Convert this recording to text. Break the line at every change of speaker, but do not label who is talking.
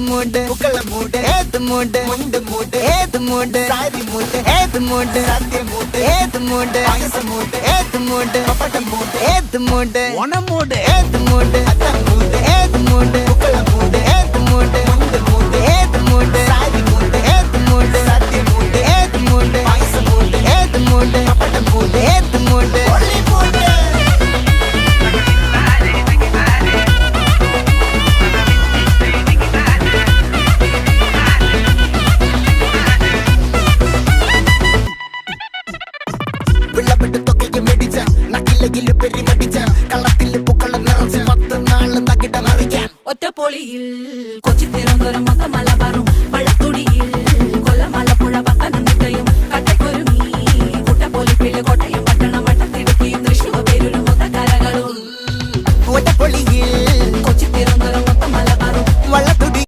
மூடு புக்கல மூடு ஏது மூடு முண்டு மூடு ஏது மூடு சாரி மூடு ஏது மூடு சத்திய மூடு ஏது மூடு பாயச மூடு ஏது மூடு பப்பட்ட மூடு ஏது மூடு ஒன மூடு ஏது மூடு அத்த மூடு ஏது மூடு புக்கல மூடு ஏது மூடு முண்டு மூடு ஏது மூடு சாரி மூடு ஏது மூடு சத்திய மூடு ஏது மூடு பாயச மூடு ஏது மூடு பப்பட்ட மூடு ஏது மூடு ஒளி மூடு വിളവിട്ട് തൊക്കയ്ക്ക് മെടിച്ച നക്കിലകില് പെരിമടിച്ച കള്ളത്തില് പൂക്കള നിറച്ച് 10 നാള് തകിട മറിക്കാൻ
ഒറ്റപ്പൊളിയിൽ കൊച്ചി തിരുവനന്തപുരം മൊത്തം മലബാറും പഴക്കുടിയിൽ